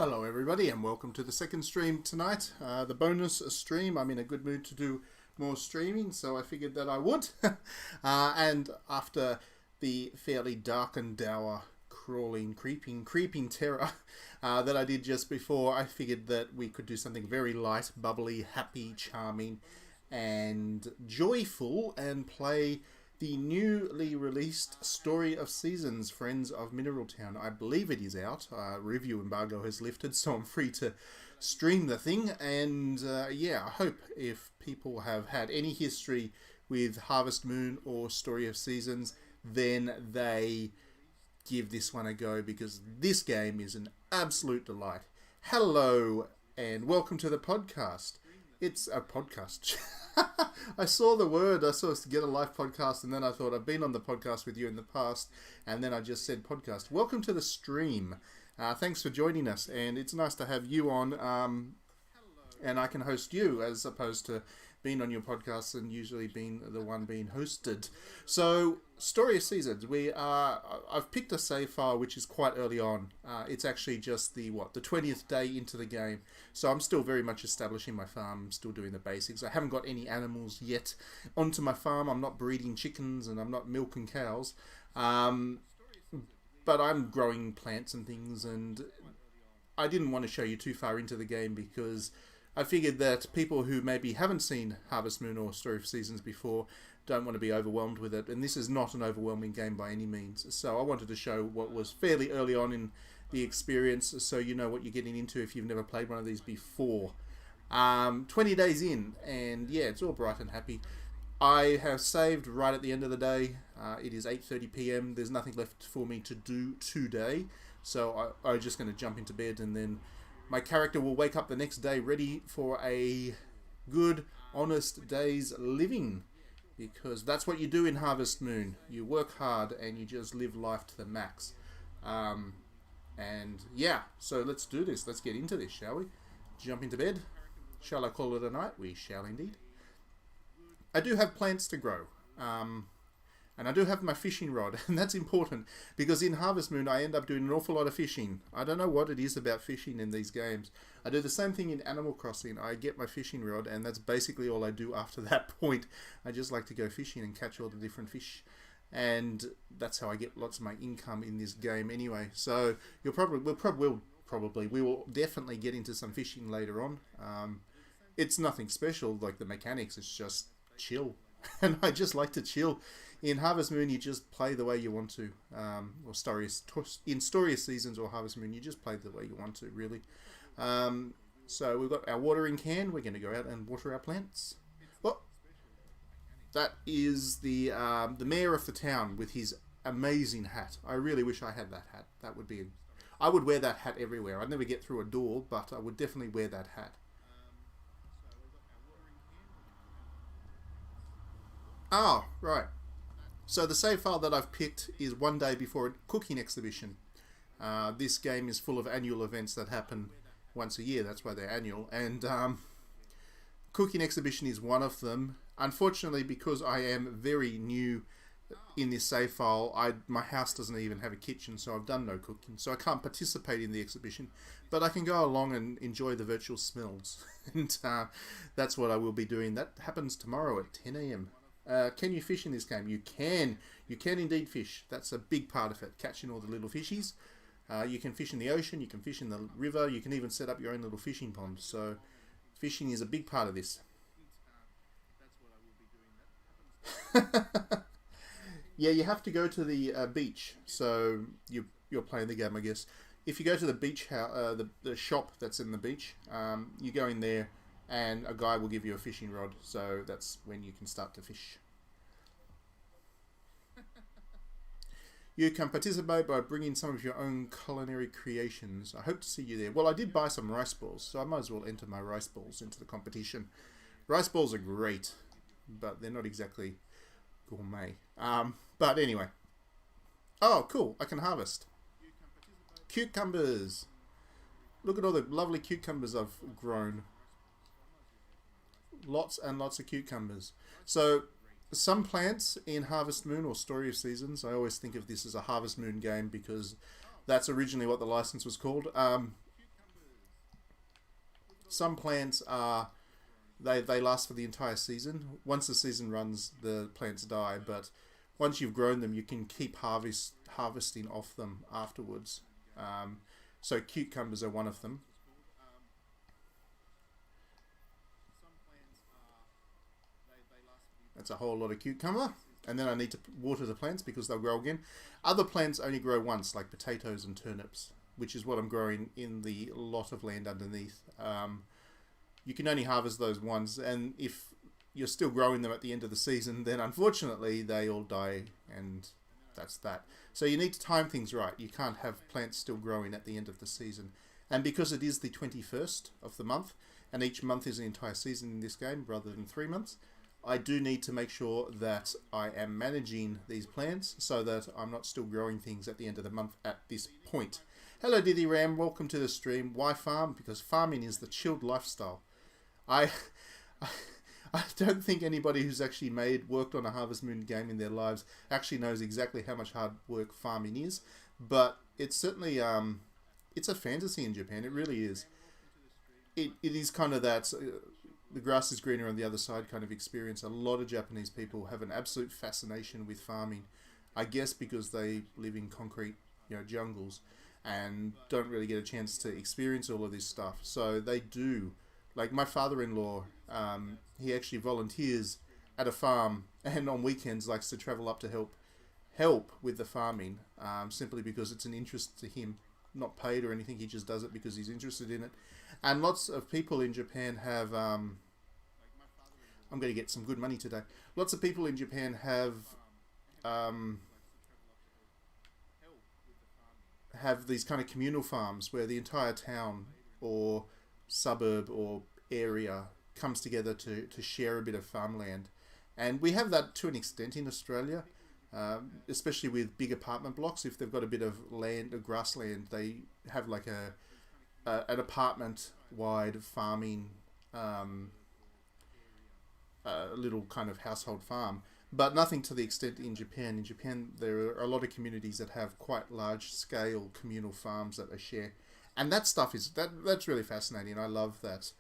Hello everybody and welcome to the second stream tonight, the bonus stream. I'm in a good mood to do more streaming, so I figured that I would. And after the fairly dark and dour, crawling, creeping terror that I did just before, I figured that we could do something very light, bubbly, happy, charming and joyful and play the newly released Story of Seasons, Friends of Mineral Town. I believe it is out. Review embargo has lifted, so I'm free to stream the thing. And yeah, I hope if people have had any history with Harvest Moon or Story of Seasons, then they give this one a go, because this game is an absolute delight. Hello and welcome to the podcast. It's a podcast. I saw the word, I saw Get a Life podcast, and then I thought I've been on the podcast with you in the past, and then I just said podcast. Welcome to the stream. Thanks for joining us, and it's nice to have you on, and I can host you as opposed to being on your podcast and usually being the one being hosted. So, Story of Seasons, I've picked a save file which is quite early on. It's actually just the 20th day into the game. So I'm still very much establishing my farm, I'm still doing the basics. I haven't got any animals yet onto my farm. I'm not breeding chickens and I'm not milking cows. But I'm growing plants and things, and I didn't want to show you too far into the game because I figured that people who maybe haven't seen Harvest Moon or Story of Seasons before don't want to be overwhelmed with it, and this is not an overwhelming game by any means. So I wanted to show what was fairly early on in the experience, so you know what you're getting into if you've never played one of these before. 20 days in, and yeah, it's all bright and happy. I have saved right at the end of the day. It is 8:30 PM. There's nothing left for me to do today, so I'm just going to jump into bed, and then my character will wake up the next day ready for a good, honest day's living. Because that's what you do in Harvest Moon. You work hard and you just live life to the max. And yeah, so let's do this. Let's get into this, shall we? Jump into bed. Shall I call it a night? We shall indeed. I do have plants to grow. And I do have my fishing rod, and that's important because in Harvest Moon I end up doing an awful lot of fishing. I don't know what it is about fishing in these games. I do the same thing in Animal Crossing. I get my fishing rod, and that's basically all I do after that point. I just like to go fishing and catch all the different fish, and that's how I get lots of my income in this game anyway. So we will definitely get into some fishing later on. It's nothing special, like the mechanics. It's just chill, and I just like to chill. In Harvest Moon, you just play the way you want to. In Story of Seasons or Harvest Moon, you just play the way you want to, really. So we've got our watering can. We're going to go out and water our plants. Well, that is the mayor of the town with his amazing hat. I really wish I had that hat. That would be... I would wear that hat everywhere. I'd never get through a door, but I would definitely wear that hat. Oh, right. So the save file that I've picked is one day before a cooking exhibition. This game is full of annual events that happen once a year. That's why they're annual. And cooking exhibition is one of them. Unfortunately, because I am very new in this save file, my house doesn't even have a kitchen, so I've done no cooking. So I can't participate in the exhibition. But I can go along and enjoy the virtual smells. And that's what I will be doing. That happens tomorrow at 10 AM. Can you fish in this game? You can. You can indeed fish. That's a big part of it, catching all the little fishies. You can fish in the ocean, you can fish in the river, you can even set up your own little fishing pond. So fishing is a big part of this. Yeah, you have to go to the beach. So you're playing the game, I guess. If you go to the beach, the shop that's in the beach, you go in there, and a guy will give you a fishing rod, so that's when you can start to fish. You can participate by bringing some of your own culinary creations. I hope to see you there. Well, I did buy some rice balls, so I might as well enter my rice balls into the competition. Rice balls are great, but they're not exactly gourmet. But anyway. Oh, cool. I can harvest. Cucumbers. Look at all the lovely cucumbers I've grown. Lots and lots of cucumbers. So some plants in Harvest Moon or Story of Seasons, I always think of this as a Harvest Moon game because that's originally what the license was called. Some plants are they last for the entire season. Once the season runs, the plants die, but once you've grown them, you can keep harvesting off them afterwards. So cucumbers are one of them. That's a whole lot of cucumber. And then I need to water the plants because they'll grow again. Other plants only grow once, like potatoes and turnips, which is what I'm growing in the lot of land underneath. You can only harvest those once, and if you're still growing them at the end of the season, then unfortunately they all die, and that's that. So you need to time things right. You can't have plants still growing at the end of the season. And because it is the 21st of the month, and each month is an entire season in this game rather than 3 months, I do need to make sure that I am managing these plants so that I'm not still growing things at the end of the month at this point. Hello Diddy Ram, welcome to the stream. Why farm? Because farming is the chilled lifestyle. I don't think anybody who's actually worked on a Harvest Moon game in their lives actually knows exactly how much hard work farming is, but it's certainly it's a fantasy in Japan. It really is. It is kind of that the grass is greener on the other side kind of experience. A lot of Japanese people have an absolute fascination with farming, I guess because they live in concrete, jungles and don't really get a chance to experience all of this stuff. So they do. Like my father-in-law, he actually volunteers at a farm and on weekends likes to travel up to help with the farming, simply because it's an interest to him, not paid or anything. He just does it because he's interested in it. And lots of people in Japan have, I'm going to get some good money today. Lots of people in Japan have these kind of communal farms where the entire town or suburb or area comes together to share a bit of farmland. And we have that to an extent in Australia, especially with big apartment blocks. If they've got a bit of land, of grassland, they have like an apartment-wide farming, little kind of household farm, but nothing to the extent in Japan. In Japan, there are a lot of communities that have quite large-scale communal farms that they share, and that stuff that's really fascinating. I love that.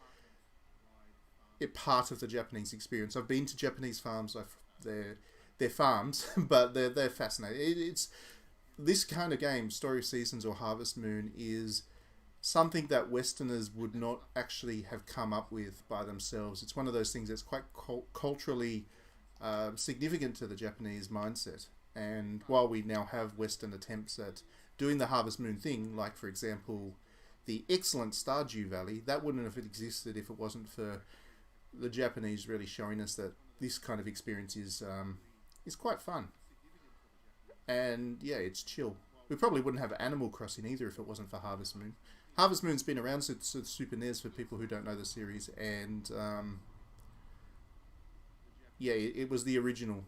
It's part of the Japanese experience. I've been to Japanese farms. They're farms, but they're fascinating. It's this kind of game, Story of Seasons or Harvest Moon, is something that Westerners would not actually have come up with by themselves. It's one of those things that's quite culturally significant to the Japanese mindset. And while we now have Western attempts at doing the Harvest Moon thing, like for example, the excellent Stardew Valley, that wouldn't have existed if it wasn't for the Japanese really showing us that this kind of experience is quite fun. And yeah, it's chill. We probably wouldn't have Animal Crossing either if it wasn't for Harvest Moon. Harvest Moon's been around since Super NES for people who don't know the series, and yeah, it was the original.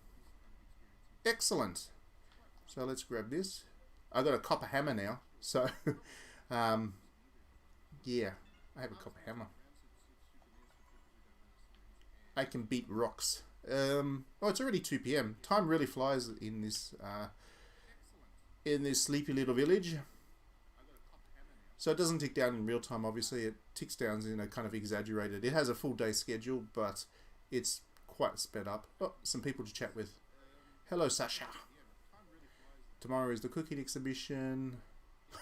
Excellent. So let's grab this. I've got a copper hammer now, so yeah, I have a copper hammer. I can beat rocks. Oh, it's already 2 p.m. Time really flies in this sleepy little village. So it doesn't tick down in real time, obviously. It ticks down in a kind of exaggerated. It has a full day schedule, but it's quite sped up. Oh, some people to chat with. Hello, Sasha. Tomorrow is the cooking exhibition.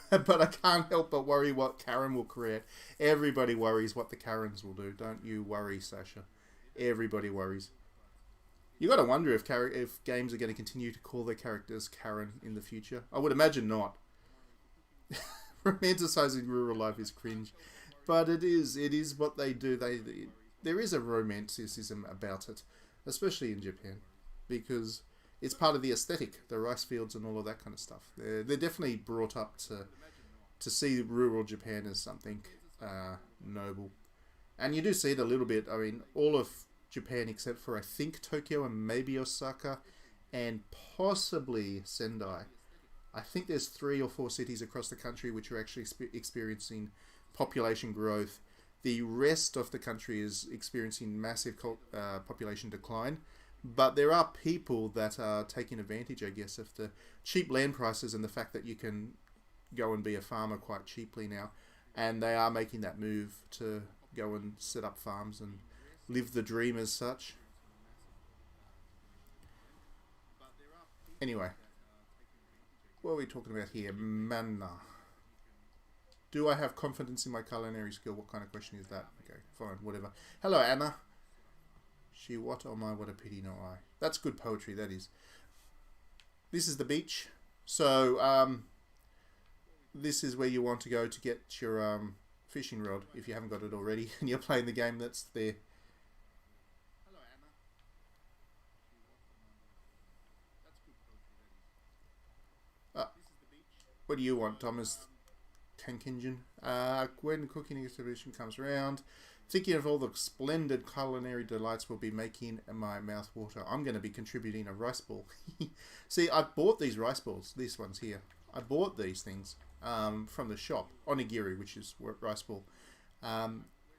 But I can't help but worry what Karen will create. Everybody worries what the Karens will do. Don't you worry, Sasha. Everybody worries. You got to wonder if games are going to continue to call their characters Karen in the future. I would imagine not. Romanticizing rural life is cringe, but it is what they do. There is a romanticism about it, especially in Japan, because it's part of the aesthetic, the rice fields and all of that kind of stuff. They're definitely brought up to see rural Japan as something noble, and you do see it a little bit. I mean, all of Japan except for I think Tokyo and maybe Osaka and possibly Sendai. I think there's 3 or 4 cities across the country which are actually experiencing population growth. The rest of the country is experiencing massive population decline. But there are people that are taking advantage, I guess, of the cheap land prices and the fact that you can go and be a farmer quite cheaply now. And they are making that move to go and set up farms and live the dream as such. Anyway, what are we talking about here? Mana. Do I have confidence in my culinary skill? What kind of question is that? Okay, fine, whatever. Hello, Anna. She what? Oh my, what a pity, no I. That's good poetry, that is. This is the beach. So, this is where you want to go to get your fishing rod, if you haven't got it already, and you're playing the game that's there. What do you want, Thomas Tank Engine? When the cooking exhibition comes around, thinking of all the splendid culinary delights we'll be making in my mouth water. I'm going to be contributing a rice ball. See, I bought these rice balls. These ones here. I bought these things from the shop. Onigiri, which is rice ball. I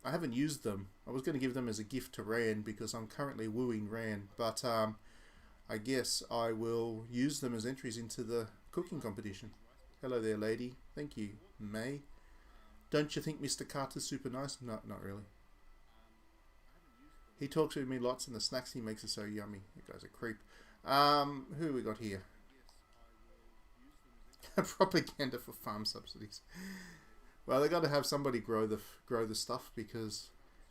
haven't used them. I was going to give them as a gift to Rand because I'm currently wooing Rand. But I guess I will use them as entries into the cooking competition. Hello there, lady. Thank you, May. Don't you think Mr. Carter's super nice? No, not really. He talks with me lots and the snacks he makes are so yummy. That guy's a creep. Who we got here? Propaganda for farm subsidies. Well, they got to have somebody grow the stuff because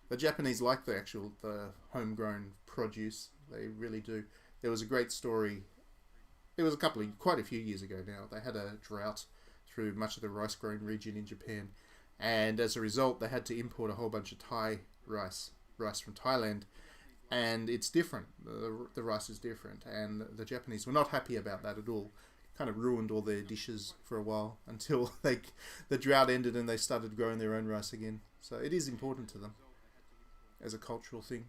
the Japanese like the homegrown produce. They really do. There was a great story. It was quite a few years ago now. They had a drought through much of the rice growing region in Japan, and as a result, they had to import a whole bunch of Thai rice from Thailand, and it's different. The rice is different, and the Japanese were not happy about that at all. Kind of ruined all their dishes for a while until the drought ended and they started growing their own rice again. So it is important to them as a cultural thing.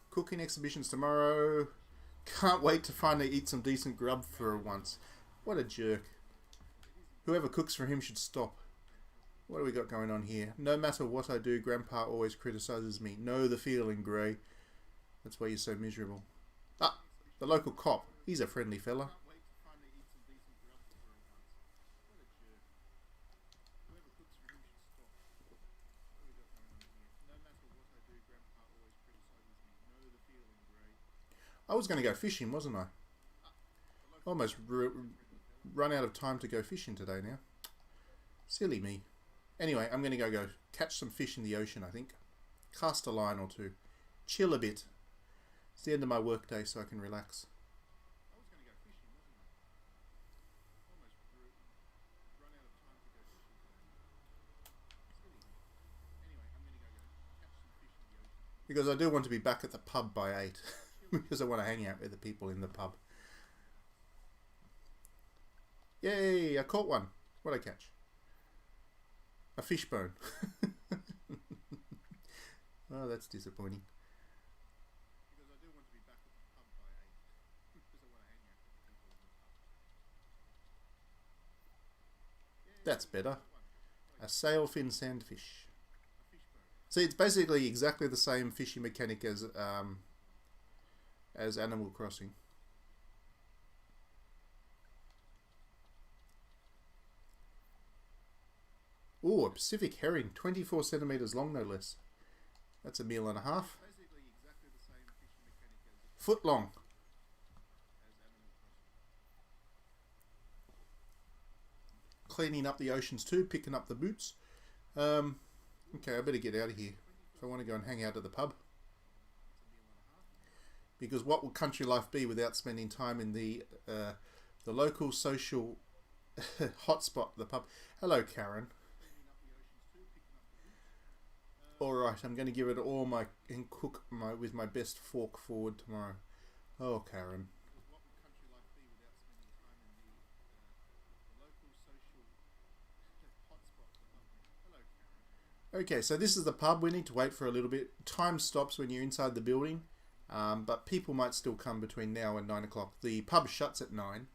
Cooking exhibitions tomorrow. Can't wait to finally eat some decent grub for once. What a jerk. Whoever cooks for him should stop. What do we got going on here? No matter what I do, Grandpa always criticises me. Know the feeling, Grey. That's why you're so miserable. Ah, the local cop. He's a friendly fella. I was going to go fishing, wasn't I? Almost run out of time to go fishing today now. Silly me. Anyway, I'm going to go catch some fish in the ocean, I think. Cast a line or two. Chill a bit. It's the end of my work day, so I can relax. Because I do want to be back at the pub by 8. Because I want to hang out with the people in the pub. Yay, I caught one. What'd I catch? A fishbone. Oh, that's disappointing. That's better. A sailfin sandfish. See, it's basically exactly the same fishing mechanic as Animal Crossing. Ooh, a Pacific herring, 24 centimeters long, no less. That's a meal and a half. Foot long. Cleaning up the oceans too, picking up the boots. Okay, I better get out of here if I want to go and hang out at the pub. Because what would country life be without spending time in the local social hotspot, the pub? Hello, Karen. Alright, I'm going to give it all and cook with my best fork forward tomorrow. Oh, Karen. Okay, so this is the pub. We need to wait for a little bit. Time stops when you're inside the building, but people might still come between now and 9 o'clock. The pub shuts at 9.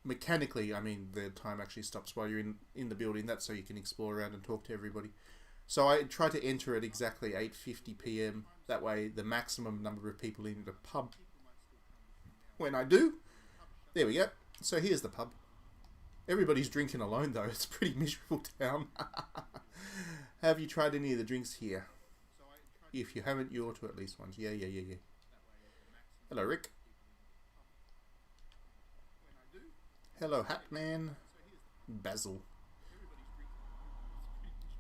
Mechanically, I mean, the time actually stops while you're in the building. That's so you can explore around and talk to everybody. So I try to enter at exactly 8:50 p.m. That way, the maximum number of people in the pub. When I do, there we go. So here's the pub. Everybody's drinking alone though. It's a pretty miserable town. Have you tried any of the drinks here? If you haven't, you ought to at least once. Yeah. Hello, Rick. Hello, Hatman. Basil.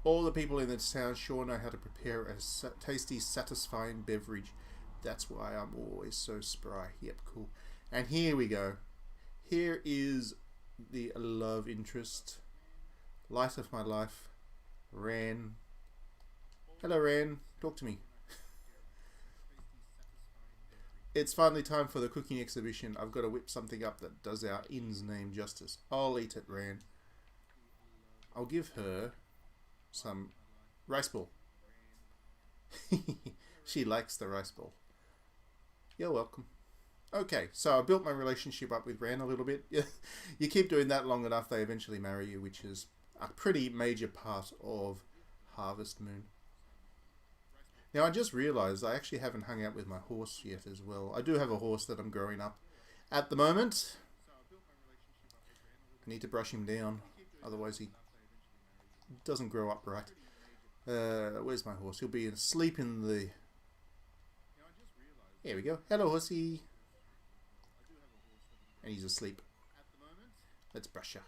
All the people in this town sure know how to prepare a tasty, satisfying beverage. That's why I'm always so spry. Yep, cool. And here we go. Here is the love interest. Light of my life. Ran. Hello, Ran. Talk to me. It's finally time for the cooking exhibition. I've got to whip something up that does our inn's name justice. I'll eat it, Ran. I'll give her some rice ball. She likes the rice ball. You're welcome. Okay, so I built my relationship up with Ran a little bit. You keep doing that long enough, they eventually marry you, which is a pretty major part of Harvest Moon. Now, I just realised I actually haven't hung out with my horse yet as well. I do have a horse that I'm growing up at the moment. I need to brush him down, otherwise he doesn't grow up right. Where's my horse? He'll be asleep in the... Here we go. Hello, horsey. And he's asleep. Let's brush her.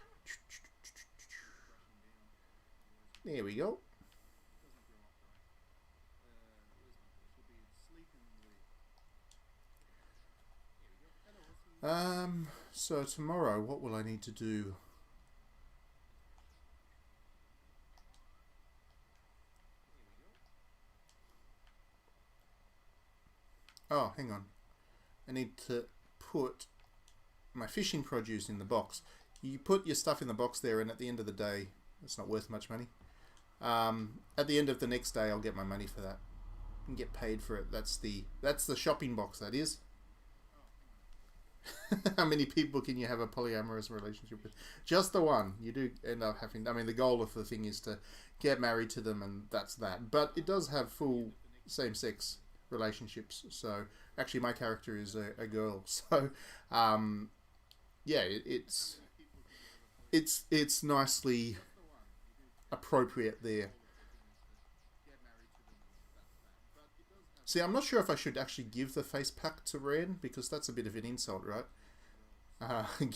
There we go. So tomorrow, what will I need to do? Oh, hang on. I need to put my fishing produce in the box. You put your stuff in the box there, and at the end of the day, it's not worth much money. At the end of the next day, I'll get my money for that and get paid for it. That's the shopping box, that is. How many people can you have a polyamorous relationship with? Just the one. You do end up having... I mean, the goal of the thing is to get married to them, and that's that. But it does have full same-sex relationships. So, actually, my character is a girl. So, yeah, it's nicely appropriate there. See, I'm not sure if I should actually give the face pack to Ren, because that's a bit of an insult, right?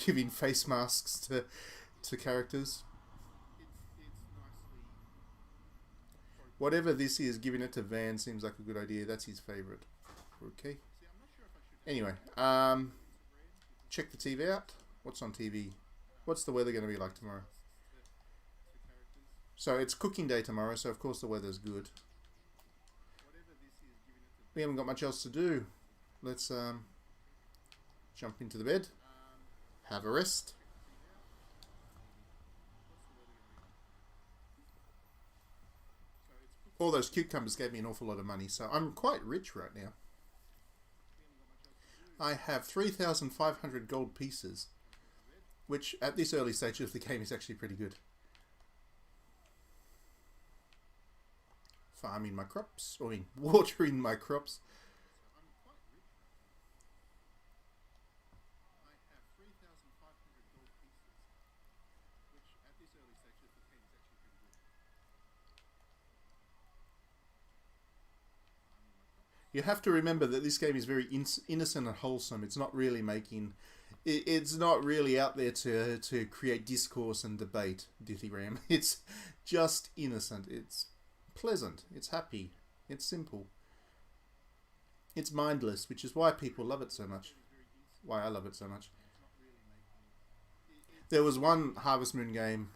Giving face masks to characters. Whatever this is, giving it to Van seems like a good idea. That's his favourite. Okay. Anyway, check the TV out. What's on TV? What's the weather going to be like tomorrow? So it's cooking day tomorrow, so of course the weather's good. We haven't got much else to do. Let's jump into the bed, have a rest. All those cucumbers gave me an awful lot of money, so I'm quite rich right now. I have 3,500 gold pieces, which at this early stage of the game is actually pretty good. Farming my crops, or watering my crops. You have to remember that this game is very innocent and wholesome. It's not really making... It's not really out there to create discourse and debate, Dithy Ram. It's just innocent. It's pleasant. It's happy. It's simple. It's mindless, which is why people love it so much. Why I love it so much. There was one Harvest Moon game,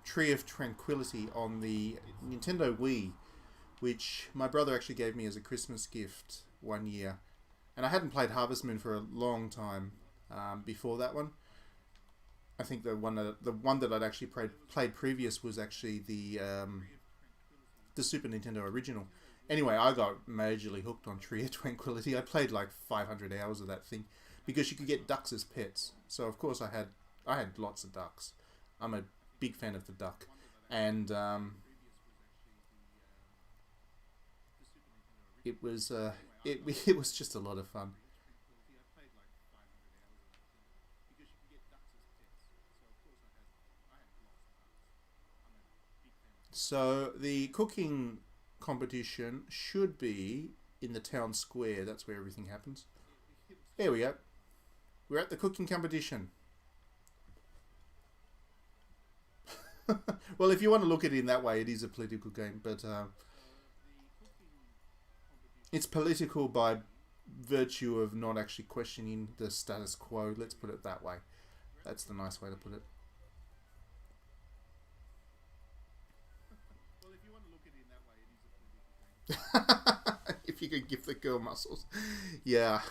Tree of Tranquility, on the Nintendo Wii, which my brother actually gave me as a Christmas gift one year. And I hadn't played Harvest Moon for a long time before that one. I think the one that I'd actually played previous was actually the Super Nintendo original. Anyway, I got majorly hooked on Tree of Tranquility. I played like 500 hours of that thing because you could get ducks as pets. So of course I had lots of ducks. I'm a big fan of the duck, and it was just a lot of fun. So the cooking competition should be in the town square. That's where everything happens. There we go. We're at the cooking competition. Well, if you want to look at it in that way, it is a political game, but it's political by virtue of not actually questioning the status quo. Let's put it that way. That's the nice way to put it. Well, if you want to look at it in that way, it is a political game. If you could give the girl muscles. Yeah.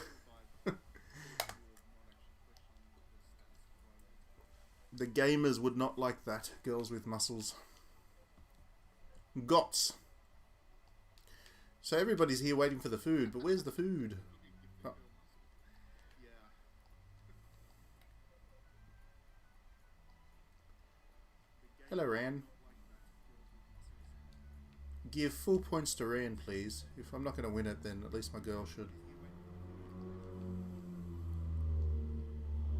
The gamers would not like that. Girls with muscles. Gots. So everybody's here waiting for the food, but where's the food? Oh. Hello, Ran. Give full points to Ran, please. If I'm not going to win it, then at least my girl should.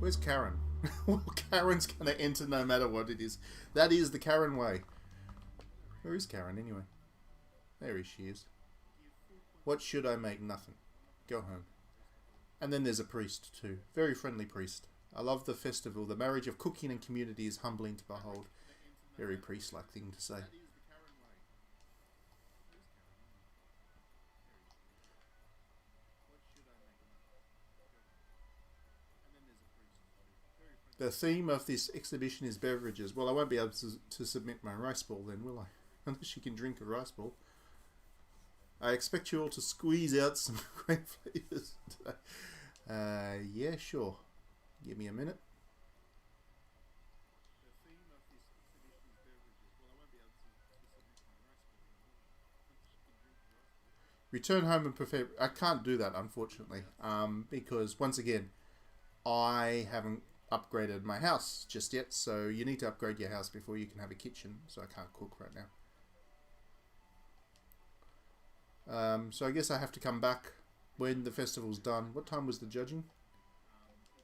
Where's Karen? Well, Karen's going to enter no matter what it is. That is the Karen way. Where is Karen anyway? There she is. What should I make? Nothing. Go home. And then there's a priest too. Very friendly priest. I love the festival. The marriage of cooking and community is humbling to behold. Very priest-like thing to say. The theme of this exhibition is beverages. Well, I won't be able to submit my rice ball then, will I? Unless you can drink a rice ball. I expect you all to squeeze out some great flavours today. Yeah, sure. Give me a minute. Return home and prepare. I can't do that, unfortunately, because once again, I haven't upgraded my house just yet, so you need to upgrade your house before you can have a kitchen, so I can't cook right now. So I guess I have to come back when the festival's done. What time was the judging?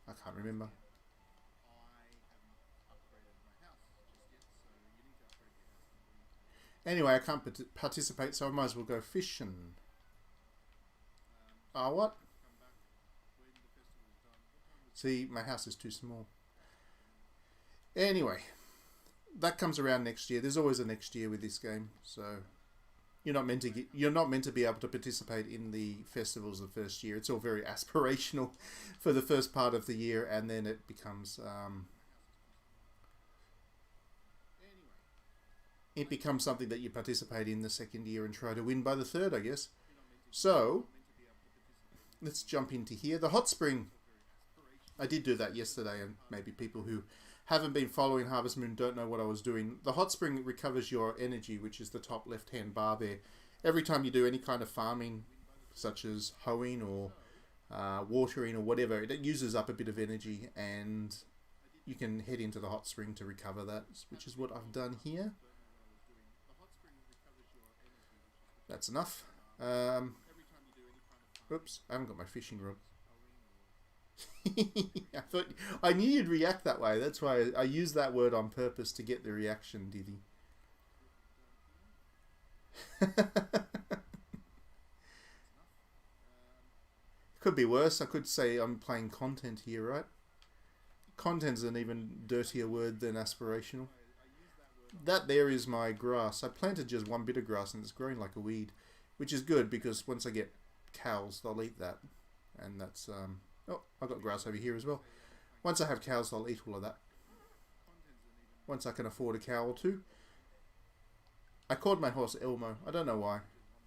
I can't remember. Anyway, I can't participate, so I might as well go fishing. What? See, my house is too small. Anyway, that comes around next year. There's always a next year with this game, so you're not meant to be able to participate in the festivals the first year. It's all very aspirational for the first part of the year, and then it becomes something that you participate in the second year and try to win by the third, I guess. So let's jump into here. The hot spring. I did do that yesterday, and maybe people who haven't been following Harvest Moon don't know what I was doing. The hot spring recovers your energy, which is the top left-hand bar there. Every time you do any kind of farming, such as hoeing or watering or whatever, it uses up a bit of energy, and you can head into the hot spring to recover that, which is what I've done here. That's enough. Oops, I haven't got my fishing rod. I knew you'd react that way. That's why I used that word on purpose to get the reaction, Diddy. Could be worse. I could say I'm playing content here, right? Content's an even dirtier word than aspirational. That there is my grass. I planted just one bit of grass and it's growing like a weed, which is good because once I get cows, they'll eat that. And that's... Oh, I've got grass over here as well. Once I have cows, I'll eat all of that. Once I can afford a cow or two. I called my horse Elmo. I don't know why.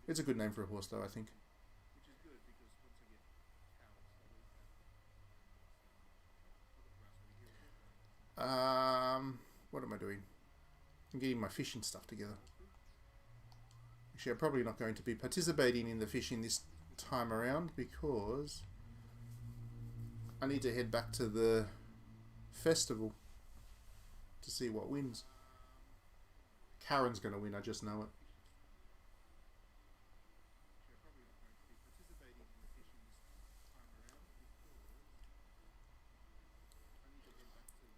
It's a good name for a horse though, I think. What am I doing? I'm getting my fishing stuff together. Actually, I'm probably not going to be participating in the fishing this time around because I need to head back to the festival to see what wins. Karen's going to win, I just know it.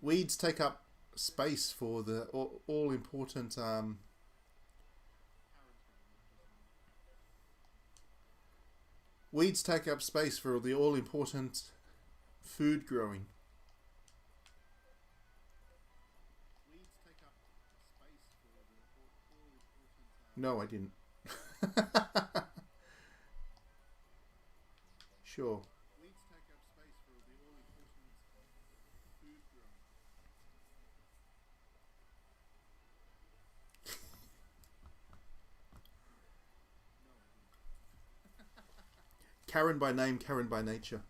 Weeds take up space for the all important Weeds take up space for the all-important food growing. No, I didn't. Sure. Karen by name, Karen by nature.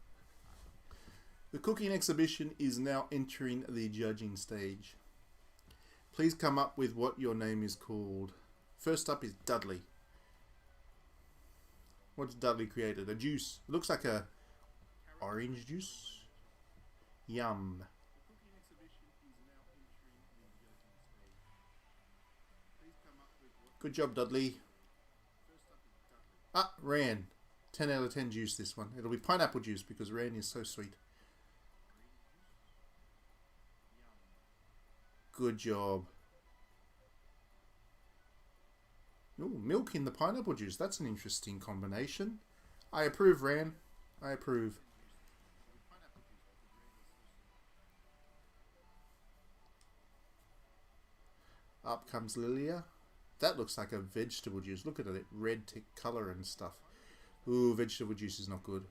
The cooking exhibition is now entering the judging stage. Please come up with what your name is called. First up is Dudley. What's Dudley created? A juice. It looks like a orange juice. Yum. Good job, Dudley. Ah, Ran. 10 out of 10 juice this one. It'll be pineapple juice because Ran is so sweet. Good job. Ooh, milk in the pineapple juice. That's an interesting combination. I approve, Ran. I approve. Up comes Lilia. That looks like a vegetable juice. Look at it. Red colour and stuff. Ooh, vegetable juice is not good.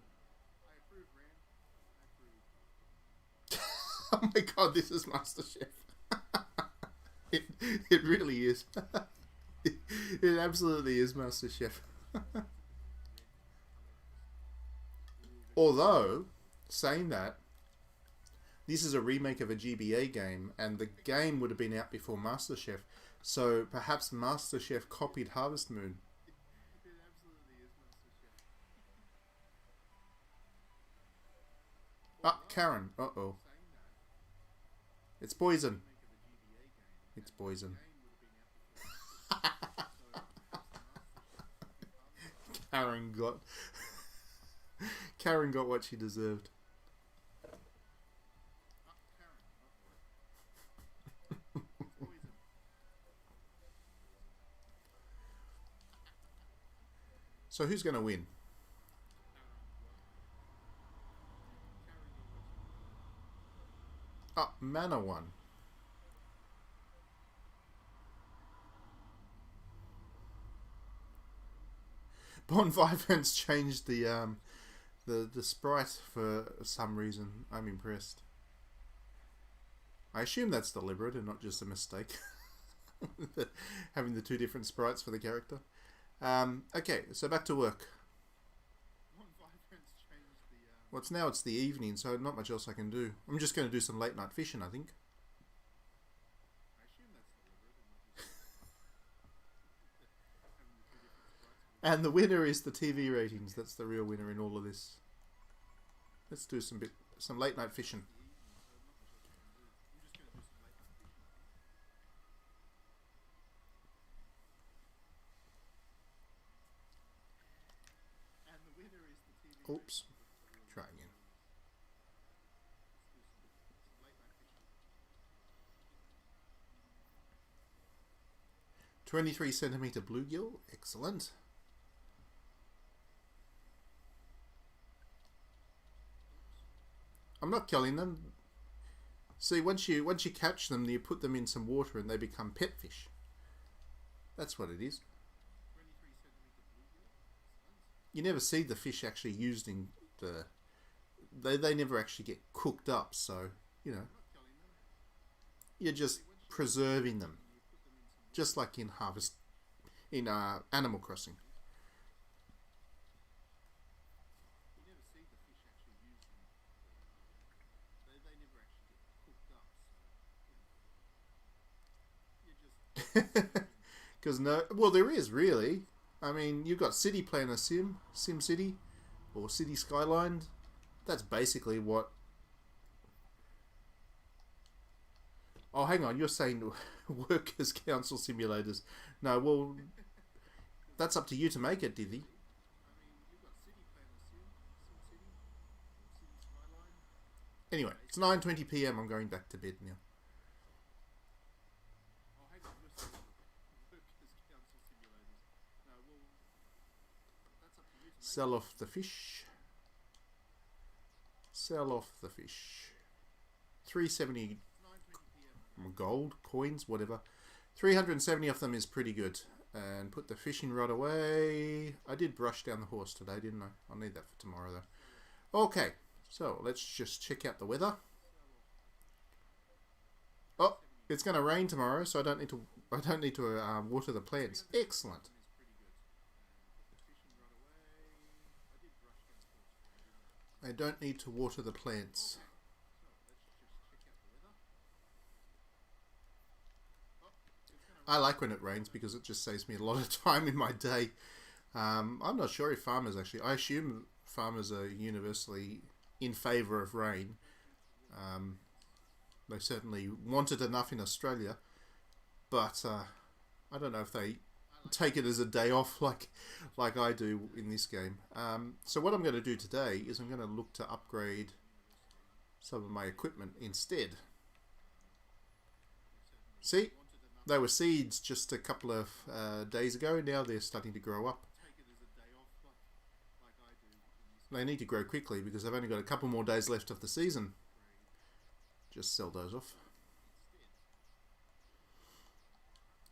Oh my god, this is MasterChef. it really is. It absolutely is MasterChef. Although, saying that, this is a remake of a GBA game, and the game would have been out before MasterChef, so perhaps MasterChef copied Harvest Moon. Ah, Karen. Uh-oh. It's poison. It's poison. Karen got... Karen got what she deserved. So who's going to win? Oh, Mana won. Bon Vibrance changed the sprite for some reason. I'm impressed. I assume that's deliberate and not just a mistake. Having the two different sprites for the character. Okay, so back to work. Well, it's the evening, so not much else I can do. I'm just going to do some late night fishing, I think. And the winner is the TV ratings. That's the real winner in all of this. Let's do some late night fishing. Oops. Try again. "23-centimeter bluegill." Excellent. I'm not killing them. See, once you catch them, you put them in some water and they become pet fish. That's what it is. You never see the fish actually used in the... They never actually get cooked up, so, you know. You're just preserving them. Just like in Animal Crossing. Because well, there is really. I mean, you've got City Planner Sim City, or City Skyline. That's basically what... Oh, hang on, you're saying Workers' Council simulators. No, well, that's up to you to make it, Dithie. Anyway, it's 9:20 PM. I'm going back to bed now. Sell off the fish. Sell off the fish. 370 gold, coins, whatever. 370 of them is pretty good. And put the fishing rod away. I did brush down the horse today, didn't I? I'll need that for tomorrow though. Okay, so let's just check out the weather. Oh, it's going to rain tomorrow, so I don't need to water the plants. Excellent. I don't need to water the plants. I like when it rains because it just saves me a lot of time in my day. I'm not sure if farmers actually... I assume farmers are universally in favour of rain. They certainly want it enough in Australia. But I don't know if they take it as a day off like I do in this game. So what I'm going to do today is I'm going to look to upgrade some of my equipment instead. See? They were seeds just a couple of days ago. Now they're starting to grow up. They need to grow quickly because they've only got a couple more days left of the season. Just sell those off.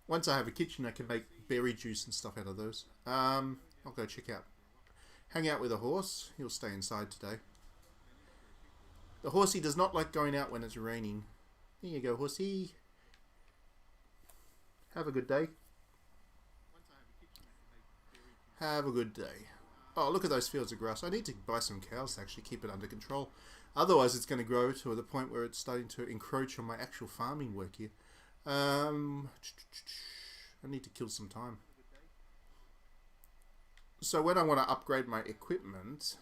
Once I have a kitchen, I can make berry juice and stuff out of those. I'll go check out. Hang out with a horse. He'll stay inside today. The horsey does not like going out when it's raining. Here you go, horsey. Have a good day. Have a good day. Oh, look at those fields of grass. I need to buy some cows to actually keep it under control. Otherwise, it's going to grow to the point where it's starting to encroach on my actual farming work here. I need to kill some time. So when I want to upgrade my equipment,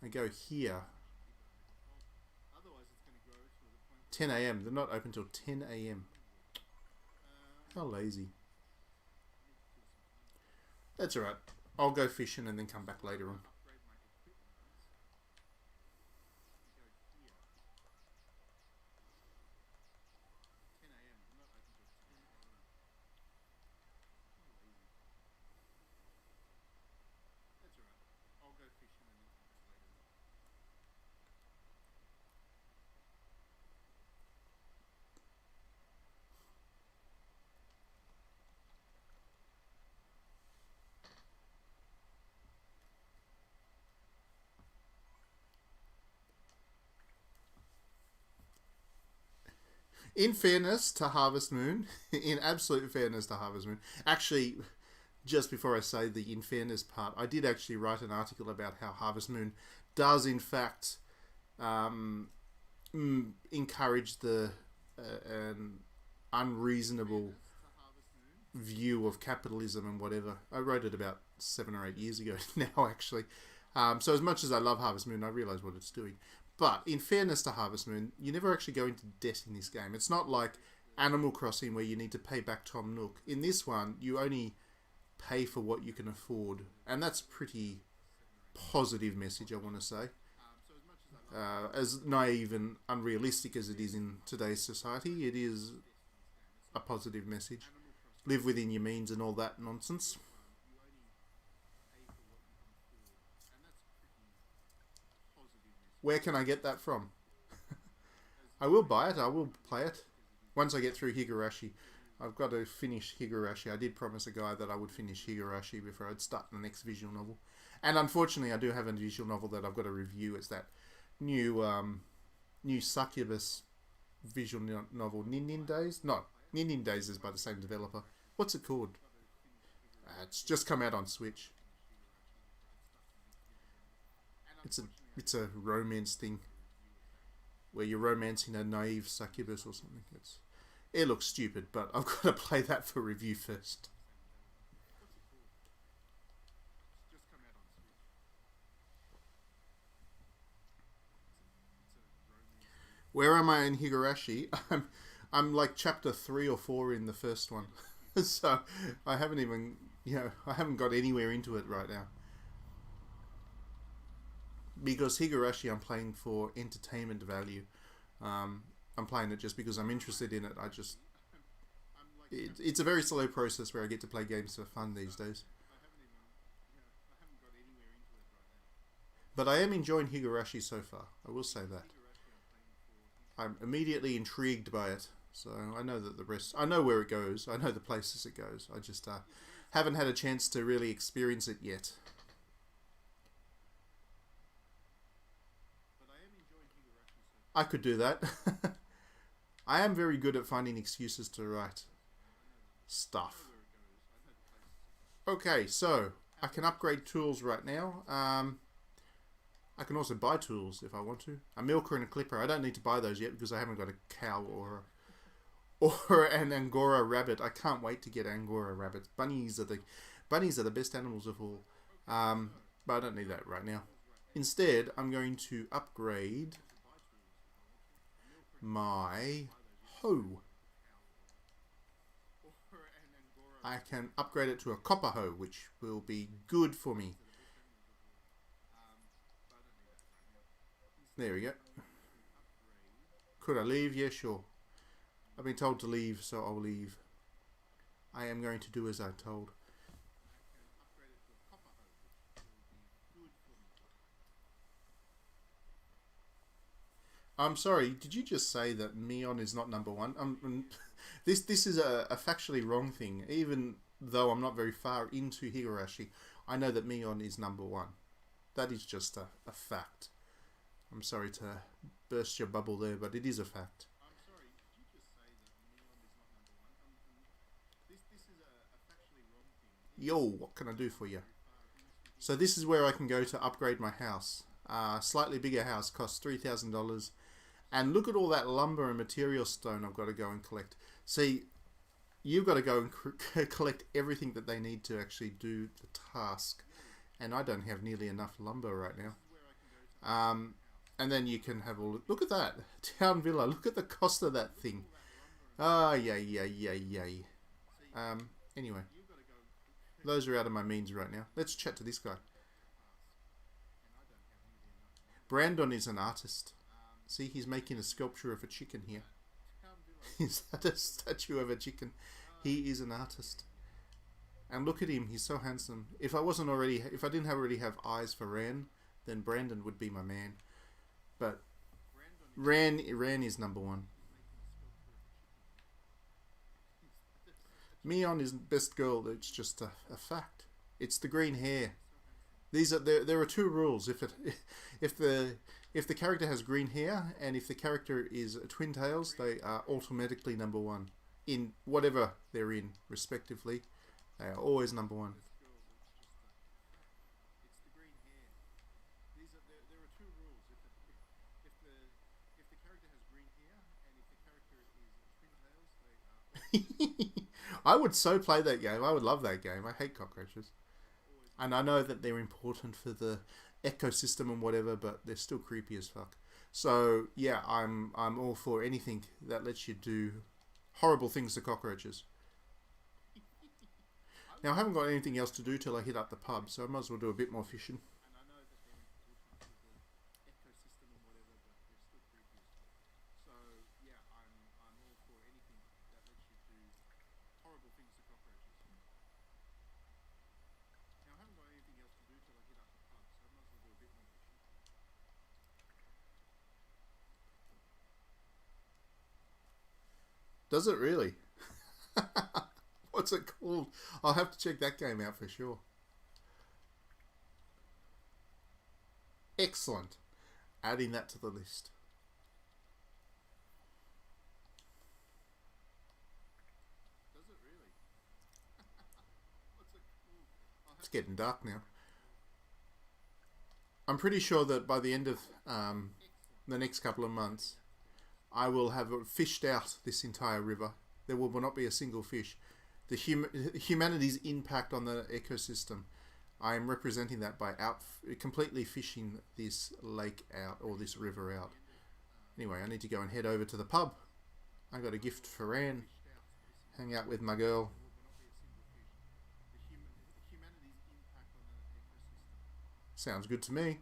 I go here. 10 AM. They're not open till 10 AM. How lazy. That's alright. I'll go fishing and then come back later on. In fairness to Harvest Moon, in absolute fairness to Harvest Moon, actually, just before I say the in fairness part, I did actually write an article about how Harvest Moon does in fact encourage the an unreasonable view of capitalism and whatever. I wrote it about 7 or 8 years ago now, actually. So as much as I love Harvest Moon, I realise what it's doing. But in fairness to Harvest Moon, you never actually go into debt in this game. It's not like Animal Crossing where you need to pay back Tom Nook. In this one, you only pay for what you can afford. And that's a pretty positive message, I want to say. As naive and unrealistic as it is in today's society, it is a positive message. Live within your means and all that nonsense. Where can I get that from? I will buy it. I will play it. Once I get through Higurashi. I've got to finish Higurashi. I did promise a guy that I would finish Higurashi before I'd start the next visual novel. And unfortunately, I do have a visual novel that I've got to review. It's that new Succubus visual novel, Nin Days? No, Nin Days is by the same developer. What's it called? It's just come out on Switch. It's a romance thing where you're romancing a naive succubus or something. It looks stupid, but I've got to play that for review first. Where am I in Higurashi? I'm like chapter 3 or 4 in the first one. So I haven't even, I haven't got anywhere into it right now. Because Higurashi I'm playing for entertainment value. I'm playing it just because I'm interested in it. It's a very slow process where I get to play games for fun these days. But I am enjoying Higurashi so far. I will say that. I'm immediately intrigued by it. So I know that the rest... I know where it goes. I know the places it goes. I just haven't had a chance to really experience it yet. I could do that. I am very good at finding excuses to write stuff. Okay, so I can upgrade tools right now. I can also buy tools if I want to. A milker and a clipper. I don't need to buy those yet because I haven't got a cow or an Angora rabbit. I can't wait to get Angora rabbits. Bunnies are the best animals of all. But I don't need that right now. Instead, I'm going to upgrade my hoe. I can upgrade it to a copper hoe, which will be good for me. There we go. Could I leave? Yeah, sure. I've been told to leave, so I'll leave. I am going to do as I'm told. I'm sorry, did you just say that Mion is not number one? This is a factually wrong thing. Even though I'm not very far into Higurashi, I know that Mion is number one. That is just a fact. I'm sorry to burst your bubble there, but it is a fact. I'm sorry, did you just say that Mion is not number one? This is a factually wrong thing. Yo, what can I do for you? So this is where I can go to upgrade my house. Slightly bigger house costs $3,000. And look at all that lumber and material stone I've got to go and collect. See, you've got to go and collect everything that they need to actually do the task. And I don't have nearly enough lumber right now. And then you can have all... Look at that. Town Villa. Look at the cost of that thing. Ah, yay. Anyway. Those are out of my means right now. Let's chat to this guy. Brandon is an artist. See, he's making a sculpture of a chicken here. Is that a statue of a chicken? He is an artist. And look at him, he's so handsome. If I didn't already have eyes for Ran, then Brandon would be my man. But Ran is number one. Mion is best girl. It's just a fact. It's the green hair. There are two rules. If the character has green hair and if the character is twin tails, they are automatically number one in whatever they're in, respectively. They are always number one. I would so play that game. I would love that game. I hate cockroaches. And I know that they're important for the ecosystem and whatever, but they're still creepy as fuck. So yeah, I'm all for anything that lets you do horrible things to cockroaches. Now I haven't got anything else to do till I hit up the pub, so I might as well do a bit more fishing. Does it really? What's it called? I'll have to check that game out for sure. Excellent. Adding that to the list. Does it really? What's it called? It's getting dark now. I'm pretty sure that by the end of the next couple of months, I will have fished out this entire river. There will not be a single fish. The humanity's impact on the ecosystem. I am representing that by completely fishing this lake out, or this river out. Anyway, I need to go and head over to the pub. I got a gift for Ran. Hang out with my girl. Sounds good to me.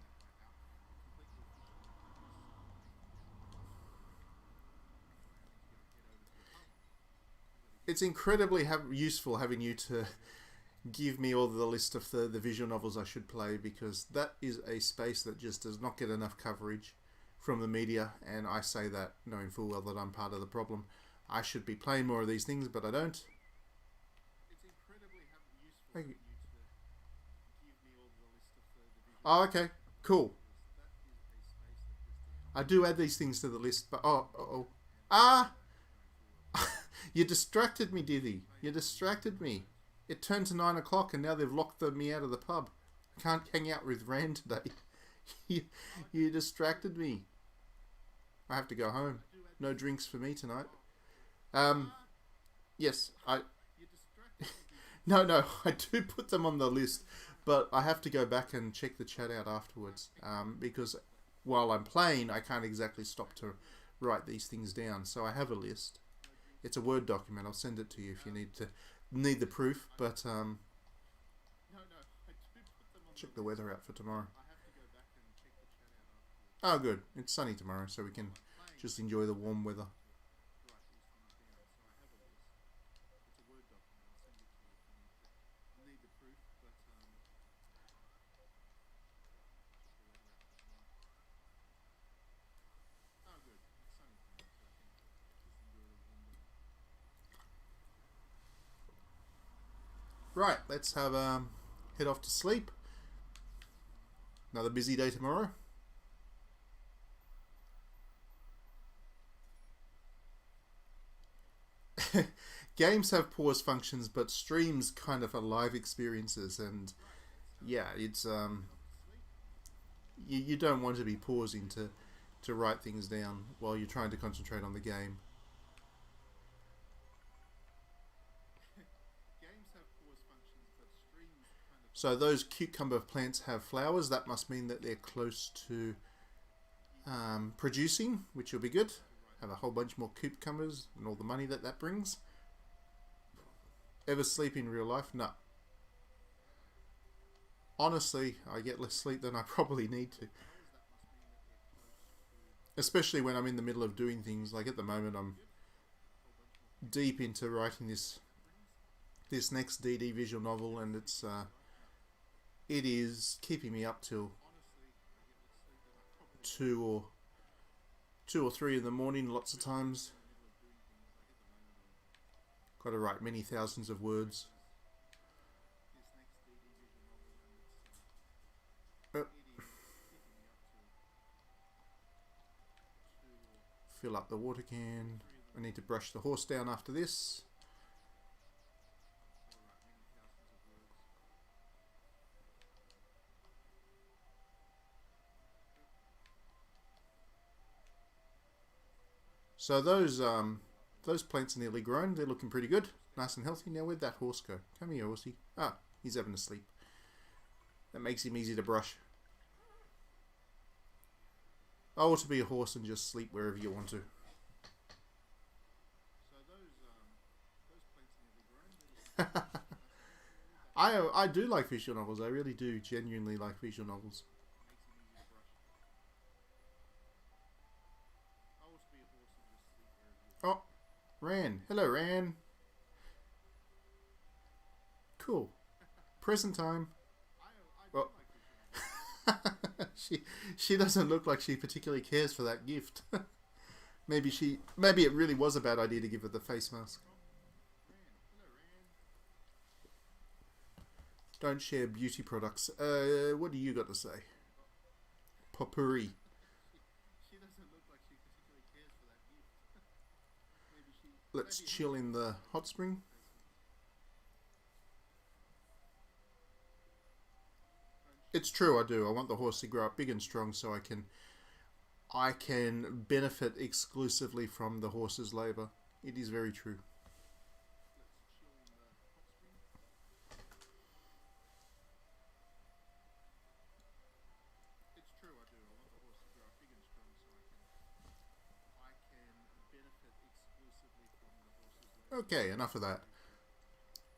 It's incredibly useful having you to give me all the list of the visual novels I should play, because that is a space that just does not get enough coverage from the media, and I say that knowing full well that I'm part of the problem. I should be playing more of these things, but I don't. Thank you. Oh, okay. Cool. I do add these things to the list, but oh. Ah! You distracted me, Dithy. You distracted me. It turned to 9 o'clock and now they've locked me out of the pub. I can't hang out with Rand today. you distracted me. I have to go home. No drinks for me tonight. Yes, No, I do put them on the list, but I have to go back and check the chat out afterwards, because while I'm playing, I can't exactly stop to write these things down. So I have a list. It's a Word document. I'll send it to you if you need the proof. But check the weather out for tomorrow. Oh, good. It's sunny tomorrow, so we can just enjoy the warm weather. Right, let's have head off to sleep. Another busy day tomorrow. Games have pause functions, but streams kind of are live experiences, and yeah, it's you don't want to be pausing to write things down while you're trying to concentrate on the game. So those cucumber plants have flowers. That must mean that they're close to producing, which will be good. Have a whole bunch more cucumbers and all the money that brings. Ever sleep in real life? No. Honestly, I get less sleep than I probably need to. Especially when I'm in the middle of doing things. Like at the moment, I'm deep into writing this next DD visual novel, and it is keeping me up till 2 or 3 in the morning lots of times. Got to write many thousands of words. Fill up the water can. I need to brush the horse down after this. So those plants are nearly grown. They're looking pretty good. Nice and healthy. Now where'd that horse go? Come here, horsey. Ah, he's having a sleep. That makes him easy to brush. I ought to be a horse and just sleep wherever you want to. I do like visual novels. I really do genuinely like visual novels. Oh, Ran. Hello, Ran. Cool. Present time. Oh. She doesn't look like she particularly cares for that gift. Maybe it really was a bad idea to give her the face mask. Don't share beauty products. What do you got to say? Potpourri. Let's chill in the hot spring. It's true, I do. I want the horse to grow up big and strong so I can benefit exclusively from the horse's labour. It is very true. Okay, enough of that.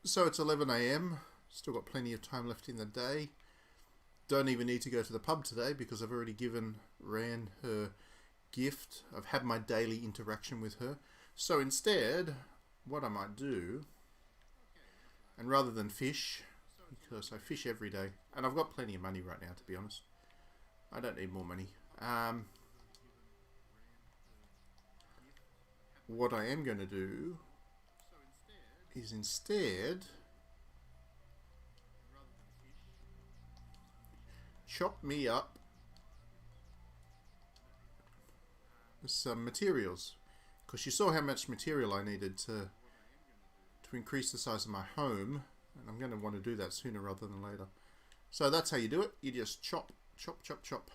So it's 11 AM. Still got plenty of time left in the day. Don't even need to go to the pub today because I've already given Ran her gift. I've had my daily interaction with her. So instead, what I might do, and rather than fish, because I fish every day. And I've got plenty of money right now, to be honest. I don't need more money. What I am going to do is instead chop me up some materials, because you saw how much material I needed to increase the size of my home, and I'm going to want to do that sooner rather than later. So that's how you do it. You just chop, chop, chop, chop.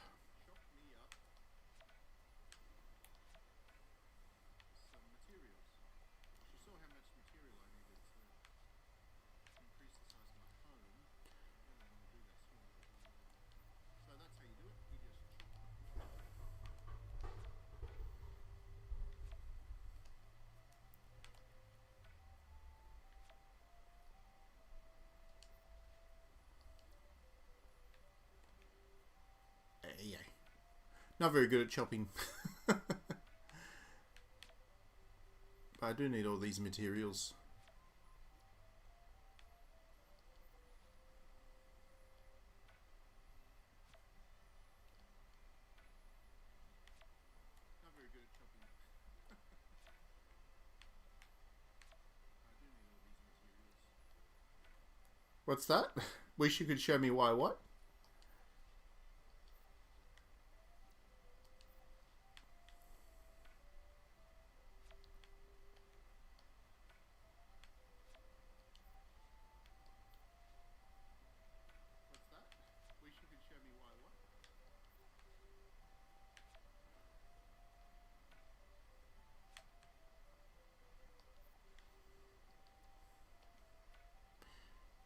Yeah. Not very good at chopping. But I do need all these materials. What's that? Wish you could show me why what?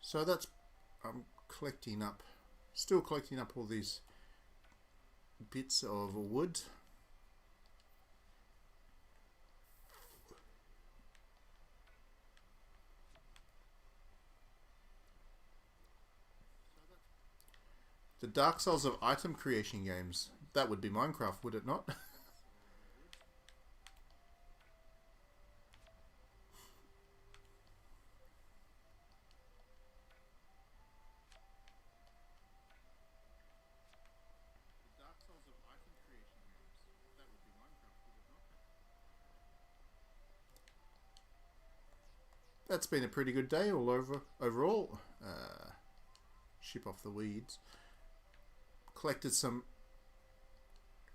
So that's, I'm collecting up, still collecting up all these bits of wood. The Dark Souls of item creation games. That would be Minecraft, would it not? That's been a pretty good day all over overall. Ship off the weeds. Collected some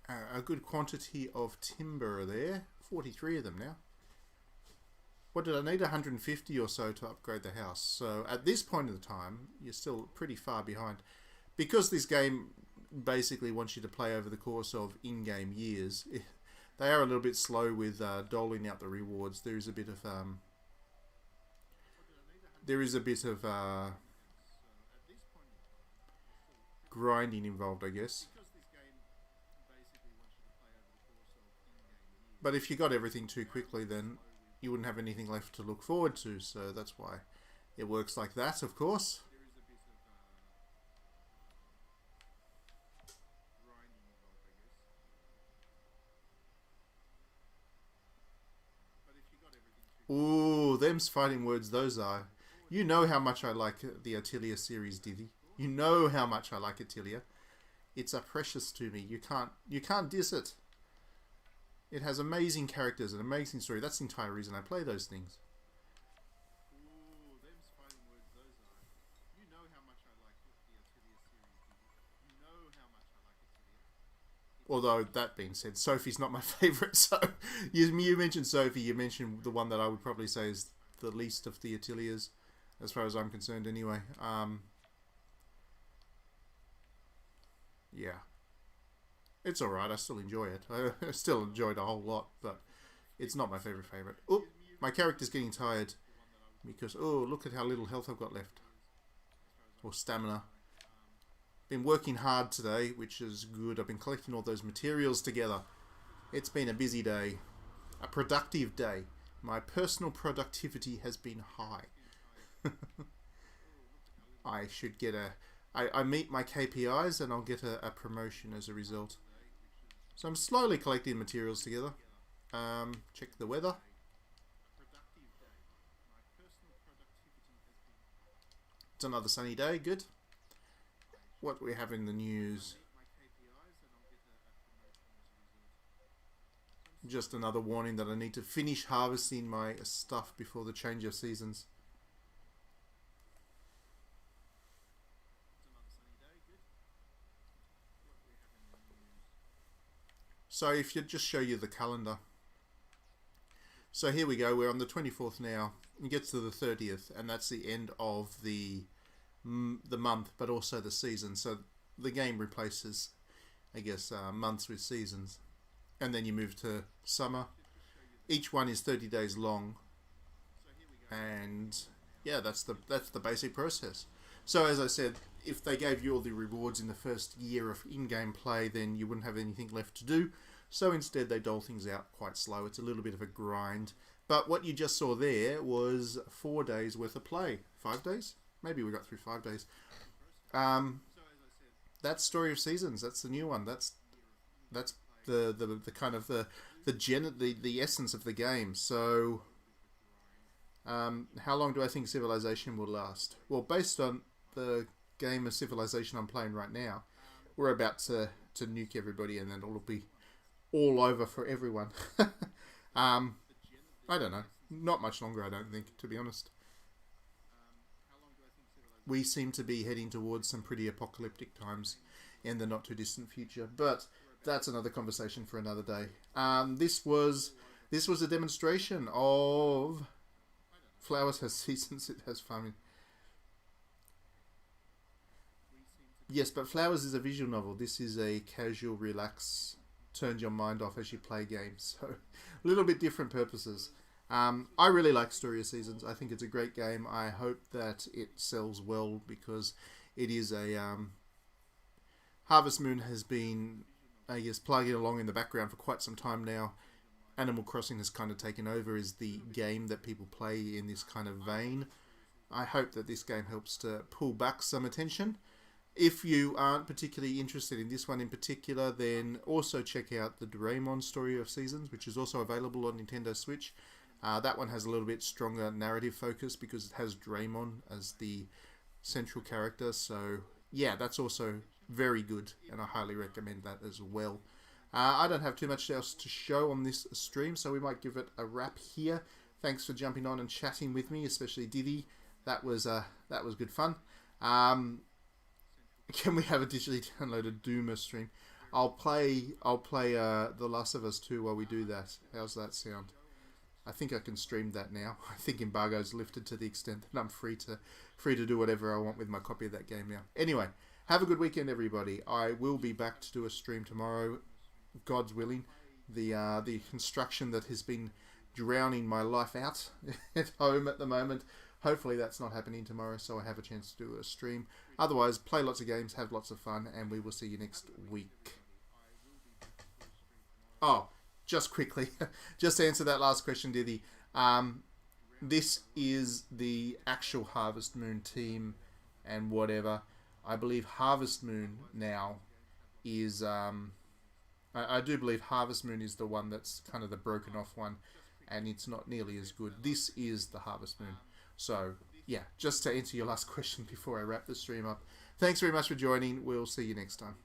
a good quantity of timber there. 43 of them now. What did I need? 150 or so to upgrade the house. So at this point in the time, you're still pretty far behind. Because this game basically wants you to play over the course of in-game years, they are a little bit slow with doling out the rewards. There is a bit of grinding involved, I guess. But if you got everything too quickly, then you wouldn't have anything left to look forward to. So that's why it works like that, of course. Ooh, them's fighting words, those are. You know how much I like the Atelier series, Diddy. You know how much I like Atelier. It's a precious to me. You can't diss it. It has amazing characters, an amazing story. That's the entire reason I play those things. Although, that being said, Sophie's not my favourite. So, you mentioned Sophie, you mentioned the one that I would probably say is the least of the Ateliers, as far as I'm concerned anyway. Yeah. It's alright, I still enjoy it. I still enjoy it a whole lot, but it's not my favourite. Oh, my character's getting tired, because, oh, look at how little health I've got left. Or stamina. Been working hard today, which is good. I've been collecting all those materials together. It's been a busy day. A productive day. My personal productivity has been high. I should get I meet my KPIs and I'll get a promotion as a result. So I'm slowly collecting materials together. Check the weather. It's another sunny day. Good. What do we have in the news? Just another warning that I need to finish harvesting my stuff before the change of seasons. So if you just show you the calendar. So here we go, we're on the 24th now. It gets to the 30th, and that's the end of the month, but also the season. So the game replaces, I guess, months with seasons. And then you move to summer. Each one is 30 days long. And yeah, that's the basic process. So as I said, if they gave you all the rewards in the first year of in-game play, then you wouldn't have anything left to do. So instead they dole things out quite slow. It's a little bit of a grind. But what you just saw there was 4 days worth of play. 5 days? Maybe we got through 5 days. That's Story of Seasons. That's the new one. That's the kind of the essence of the game. So how long do I think Civilization will last? Well, based on the game of Civilization I'm playing right now, we're about to nuke everybody, and then it'll be all over for everyone. I don't know. Not much longer, I don't think, to be honest. We seem to be heading towards some pretty apocalyptic times in the not too distant future, but that's another conversation for another day. This was a demonstration of Flowers has seasons, it has famine. Yes, but Flowers is a visual novel. This is a casual, relax, turns your mind off as you play games. So, a little bit different purposes. I really like Story of Seasons. I think it's a great game. I hope that it sells well, because it is a... Harvest Moon has been, I guess, plugging along in the background for quite some time now. Animal Crossing has kind of taken over as the game that people play in this kind of vein. I hope that this game helps to pull back some attention. If you aren't particularly interested in this one in particular, then also check out the Doraemon Story of Seasons, which is also available on Nintendo Switch. That one has a little bit stronger narrative focus because it has Doraemon as the central character. So yeah, that's also very good, and I highly recommend that as well. I don't have too much else to show on this stream, so we might give it a wrap here. Thanks for jumping on and chatting with me, especially Diddy. That was good fun. Can we have a digitally downloaded Doomer stream? I'll play The Last of Us 2 while we do that. How's that sound? I think I can stream that now. I think embargo's lifted to the extent that I'm free to do whatever I want with my copy of that game now. Anyway, have a good weekend, everybody. I will be back to do a stream tomorrow, God's willing. The construction that has been drowning my life out at home at the moment, hopefully that's not happening tomorrow, so I have a chance to do a stream. Otherwise, play lots of games, have lots of fun, and we will see you next week. Oh, just quickly, just to answer that last question, Diddy. This is the actual Harvest Moon team and whatever. I believe Harvest Moon now is... I do believe Harvest Moon is the one that's kind of the broken off one, and it's not nearly as good. This is the Harvest Moon. So, yeah, just to answer your last question before I wrap the stream up. Thanks very much for joining. We'll see you next time.